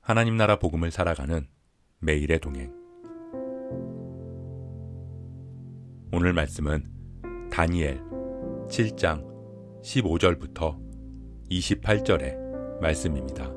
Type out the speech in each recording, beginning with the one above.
하나님 나라 복음을 살아가는 매일의 동행. 오늘 말씀은 다니엘 7장 15절부터 28절의 말씀입니다.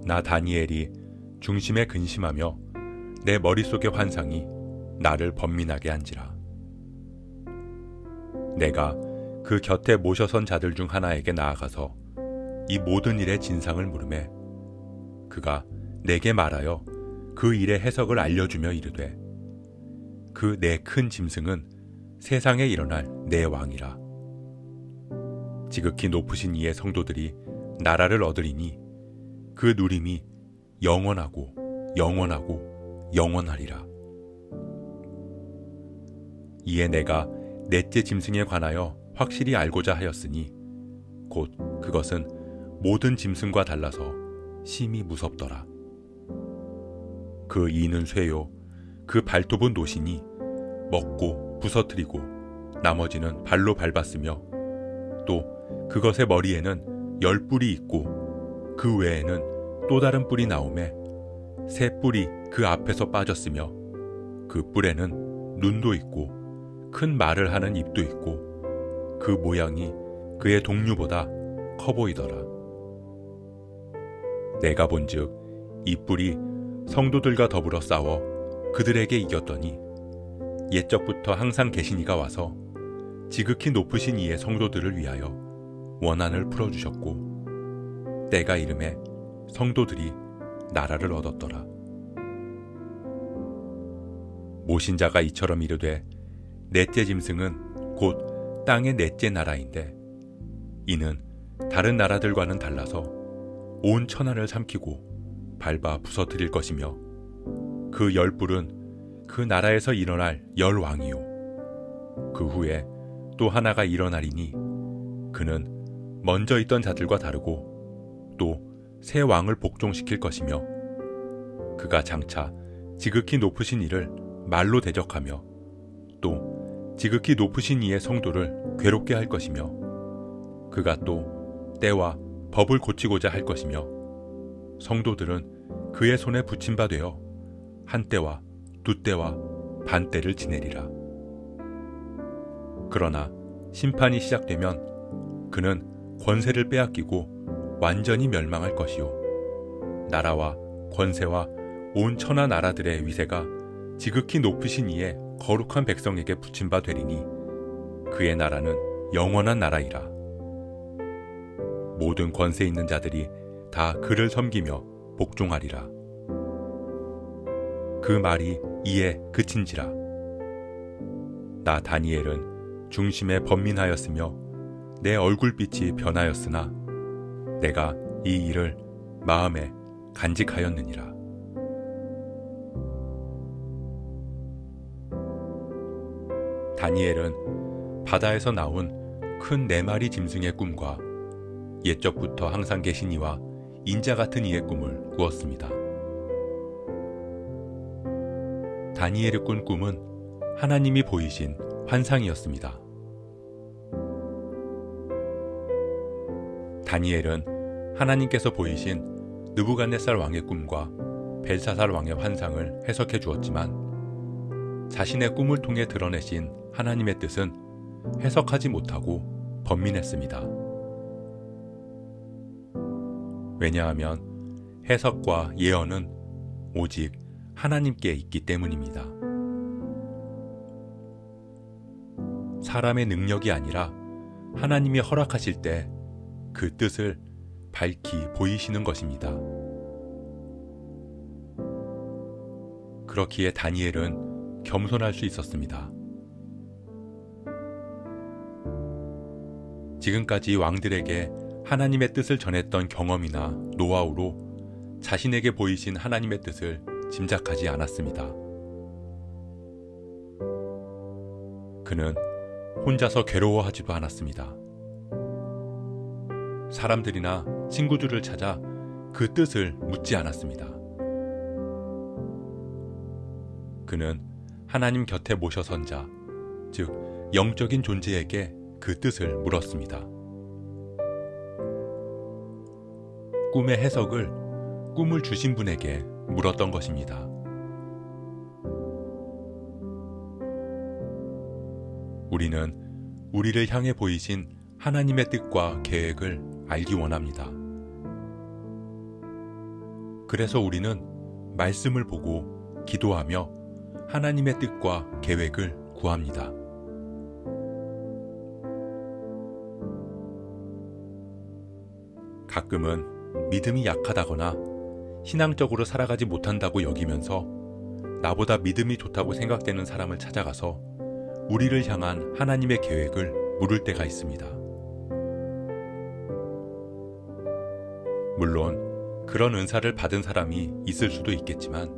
나 다니엘이 중심에 근심하며 내 머릿속의 환상이 나를 번민하게 한지라. 내가 그 곁에 모셔선 자들 중 하나에게 나아가서 이 모든 일의 진상을 물으매 그가 내게 말하여 그 일의 해석을 알려주며 이르되 그 내 큰 짐승은 세상에 일어날 내 왕이라. 지극히 높으신 이의 성도들이 나라를 얻으리니 그 누림이 영원하고 영원하고 영원하리라. 이에 내가 넷째 짐승에 관하여 확실히 알고자 하였으니 곧 그것은 모든 짐승과 달라서 심히 무섭더라. 그 이는 쇠요 그 발톱은 노시니 먹고 부서뜨리고 나머지는 발로 밟았으며 또 그것의 머리에는 10뿔이 있고 그 외에는 또 다른 뿔이 나오매 새 뿔이 그 앞에서 빠졌으며 그 뿔에는 눈도 있고 큰 말을 하는 입도 있고 그 모양이 그의 동류보다 커 보이더라. 내가 본즉 이 뿔이 성도들과 더불어 싸워 그들에게 이겼더니 옛적부터 항상 계신 이가 와서 지극히 높으신 이의 성도들을 위하여 원한을 풀어주셨고 때가 이름에 성도들이 나라를 얻었더라. 모신 자가 이처럼 이르되 넷째 짐승은 곧 땅의 넷째 나라인데 이는 다른 나라들과는 달라서 온 천하를 삼키고 밟아 부서뜨릴 것이며 그 10뿔은 그 나라에서 일어날 10왕이요 그 후에 또 하나가 일어나리니 그는 먼저 있던 자들과 다르고 또 새 왕을 복종시킬 것이며 그가 장차 지극히 높으신 이를 말로 대적하며 또 지극히 높으신 이의 성도를 괴롭게 할 것이며 그가 또 때와 법을 고치고자 할 것이며 성도들은 그의 손에 붙임 바 되어 한 때와 두 때와 반 때를 지내리라. 그러나 심판이 시작되면 그는 권세를 빼앗기고 완전히 멸망할 것이요 나라와 권세와 온 천하 나라들의 위세가 지극히 높으신 이의 거룩한 백성에게 붙임 바 되리니 그의 나라는 영원한 나라이라. 모든 권세 있는 자들이 다 그를 섬기며 복종하리라. 그 말이 이에 그친지라. 나 다니엘은 중심에 번민하였으며 내 얼굴빛이 변하였으나 내가 이 일을 마음에 간직하였느니라. 다니엘은 바다에서 나온 큰 4마리 짐승의 꿈과 옛적부터 항상 계신 이와 인자 같은 이의 꿈을 꾸었습니다. 다니엘이 꾼 꿈은 하나님이 보이신 환상이었습니다. 다니엘은 하나님께서 보이신 느부갓네살 왕의 꿈과 벨사살 왕의 환상을 해석해 주었지만 자신의 꿈을 통해 드러내신 하나님의 뜻은 해석하지 못하고 번민했습니다. 왜냐하면 해석과 예언은 오직 하나님께 있기 때문입니다. 사람의 능력이 아니라 하나님이 허락하실 때 그 뜻을 밝히 보이시는 것입니다. 그렇기에 다니엘은 겸손할 수 있었습니다. 지금까지 왕들에게 하나님의 뜻을 전했던 경험이나 노하우로 자신에게 보이신 하나님의 뜻을 짐작하지 않았습니다. 그는 혼자서 괴로워하지도 않았습니다. 사람들이나 친구들을 찾아 그 뜻을 묻지 않았습니다. 그는 하나님 곁에 모셔선 자, 즉 영적인 존재에게 그 뜻을 물었습니다. 꿈의 해석을 꿈을 주신 분에게 물었던 것입니다. 우리는 우리를 향해 보이신 하나님의 뜻과 계획을 알기 원합니다. 그래서 우리는 말씀을 보고 기도하며 하나님의 뜻과 계획을 구합니다. 가끔은 믿음이 약하다거나 신앙적으로 살아가지 못한다고 여기면서 나보다 믿음이 좋다고 생각되는 사람을 찾아가서 우리를 향한 하나님의 계획을 물을 때가 있습니다. 물론 그런 은사를 받은 사람이 있을 수도 있겠지만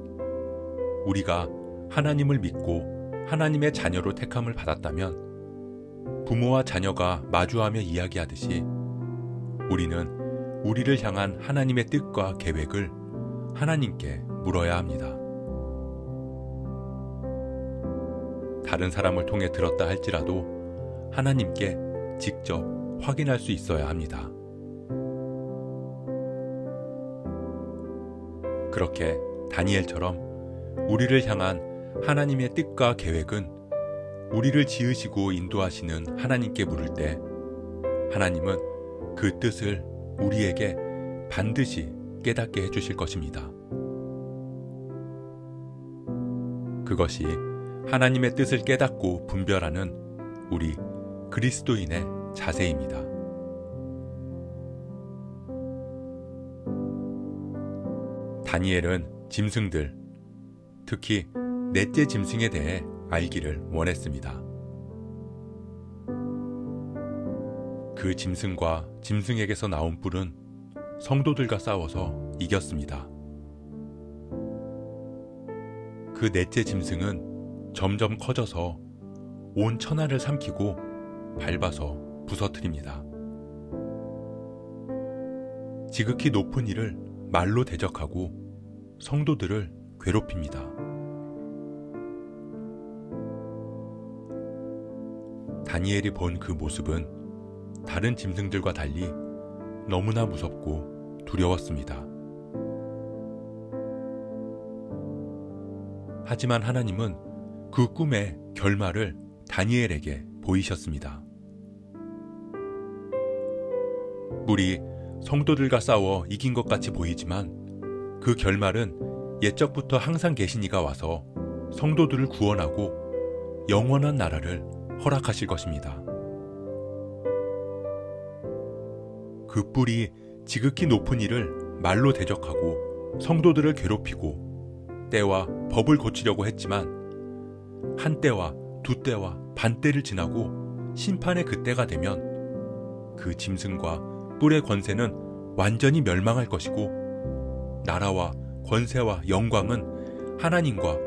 우리가 하나님을 믿고 하나님의 자녀로 택함을 받았다면 부모와 자녀가 마주하며 이야기하듯이 우리는 우리를 향한 하나님의 뜻과 계획을 하나님께 물어야 합니다. 다른 사람을 통해 들었다 할지라도 하나님께 직접 확인할 수 있어야 합니다. 그렇게 다니엘처럼 우리를 향한 하나님의 뜻과 계획은 우리를 지으시고 인도하시는 하나님께 물을 때 하나님은 그 뜻을 우리에게 반드시 깨닫게 해주실 것입니다. 그것이 하나님의 뜻을 깨닫고 분별하는 우리 그리스도인의 자세입니다. 다니엘은 짐승들, 특히 넷째 짐승에 대해 알기를 원했습니다. 그 짐승과 짐승에게서 나온 뿔은 성도들과 싸워서 이겼습니다. 그 넷째 짐승은 점점 커져서 온 천하를 삼키고 밟아서 부서뜨립니다. 지극히 높은 이를 말로 대적하고 성도들을 괴롭힙니다. 다니엘이 본 그 모습은 다른 짐승들과 달리 너무나 무섭고 두려웠습니다. 하지만 하나님은 그 꿈의 결말을 다니엘에게 보이셨습니다. 뿔이 성도들과 싸워 이긴 것 같이 보이지만 그 결말은 옛적부터 항상 계신 이가 와서 성도들을 구원하고 영원한 나라를 허락하실 것입니다. 그 뿔이 지극히 높은 이를 말로 대적하고 성도들을 괴롭히고 때와 법을 고치려고 했지만 한 때와 두 때와 반 때를 지나고 심판의 그때가 되면 그 짐승과 뿔의 권세는 완전히 멸망할 것이고 나라와 권세와 영광은 하나님과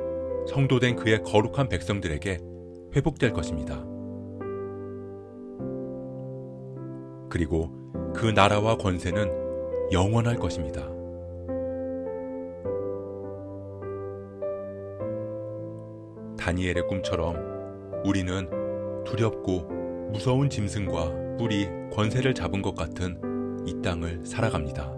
성도된 그의 거룩한 백성들에게 회복될 것입니다. 그리고 그 나라와 권세는 영원할 것입니다. 다니엘의 꿈처럼 우리는 두렵고 무서운 짐승과 뿔이 권세를 잡은 것 같은 이 땅을 살아갑니다.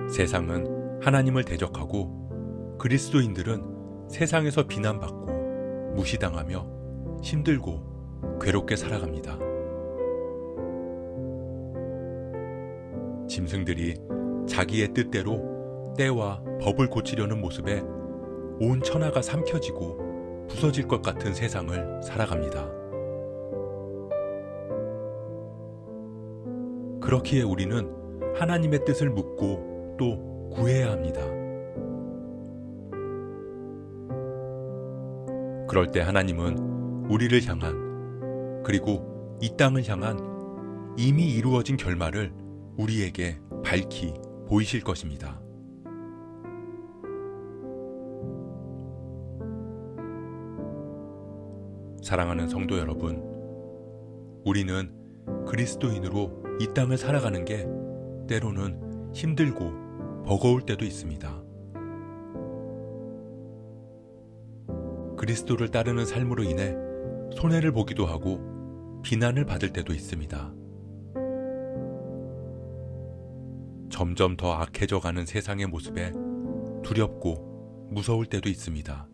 세상은 하나님을 대적하고 그리스도인들은 세상에서 비난받고 무시당하며 힘들고 괴롭게 살아갑니다. 짐승들이 자기의 뜻대로 때와 법을 고치려는 모습에 온 천하가 삼켜지고 부서질 것 같은 세상을 살아갑니다. 그렇기에 우리는 하나님의 뜻을 묻고 또 구해야 합니다. 그럴 때 하나님은 우리를 향한 그리고 이 땅을 향한 이미 이루어진 결말을 우리에게 밝히 보이실 것입니다. 사랑하는 성도 여러분, 우리는 그리스도인으로 이 땅을 살아가는 게 때로는 힘들고 버거울 때도 있습니다. 그리스도를 따르는 삶으로 인해 손해를 보기도 하고 비난을 받을 때도 있습니다. 점점 더 악해져 가는 세상의 모습에 두렵고 무서울 때도 있습니다.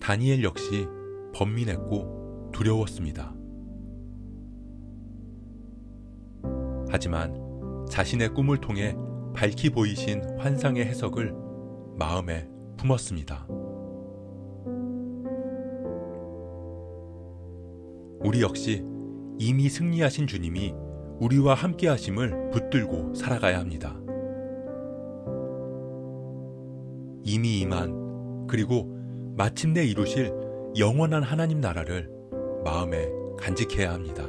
다니엘 역시 번민했고 두려웠습니다. 하지만 자신의 꿈을 통해 밝히 보이신 환상의 해석을 마음에 품었습니다. 우리 역시 이미 승리하신 주님이 우리와 함께 하심을 붙들고 살아가야 합니다. 이미 임한 그리고 마침내 이루실 영원한 하나님 나라를 마음에 간직해야 합니다.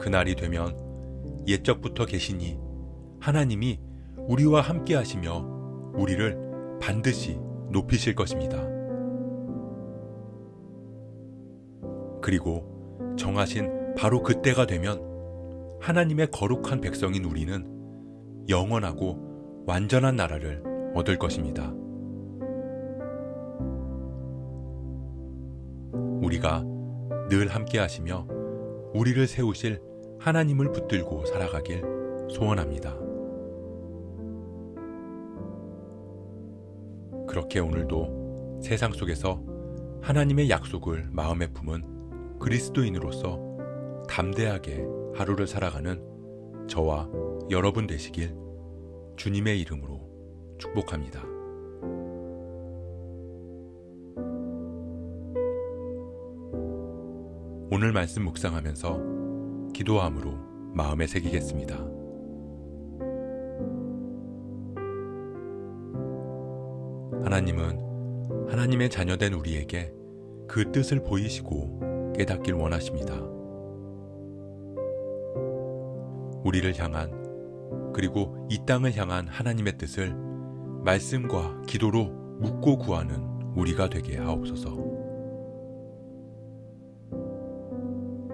그날이 되면 옛적부터 계시니 하나님이 우리와 함께 하시며 우리를 반드시 높이실 것입니다. 그리고 정하신 바로 그때가 되면 하나님의 거룩한 백성인 우리는 영원하고 완전한 나라를 얻을 것입니다. 우리가 늘 함께 하시며 우리를 세우실 하나님을 붙들고 살아가길 소원합니다. 그렇게 오늘도 세상 속에서 하나님의 약속을 마음에 품은 그리스도인으로서 담대하게 하루를 살아가는 저와 여러분 되시길 주님의 이름으로 축복합니다. 오늘 말씀 묵상하면서 기도함으로 마음에 새기겠습니다. 하나님은 하나님의 자녀된 우리에게 그 뜻을 보이시고 깨닫길 원하십니다. 우리를 향한 그리고 이 땅을 향한 하나님의 뜻을 말씀과 기도로 묻고 구하는 우리가 되게 하옵소서.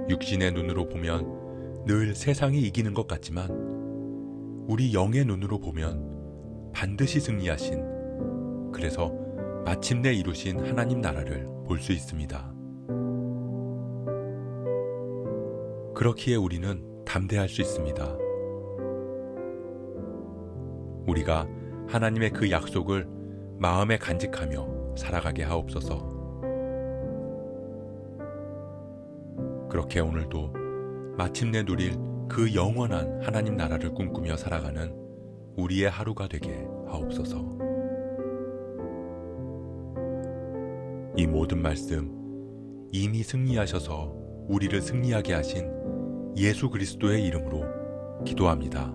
육신의 눈으로 보면 늘 세상이 이기는 것 같지만 우리 영의 눈으로 보면 반드시 승리하신 그래서 마침내 이루신 하나님 나라를 볼 수 있습니다. 그렇기에 우리는 담대할 수 있습니다. 우리가 하나님의 그 약속을 마음에 간직하며 살아가게 하옵소서. 그렇게 오늘도 마침내 누릴 그 영원한 하나님 나라를 꿈꾸며 살아가는 우리의 하루가 되게 하옵소서. 이 모든 말씀 이미 승리하셔서 우리를 승리하게 하신 예수 그리스도의 이름으로 기도합니다.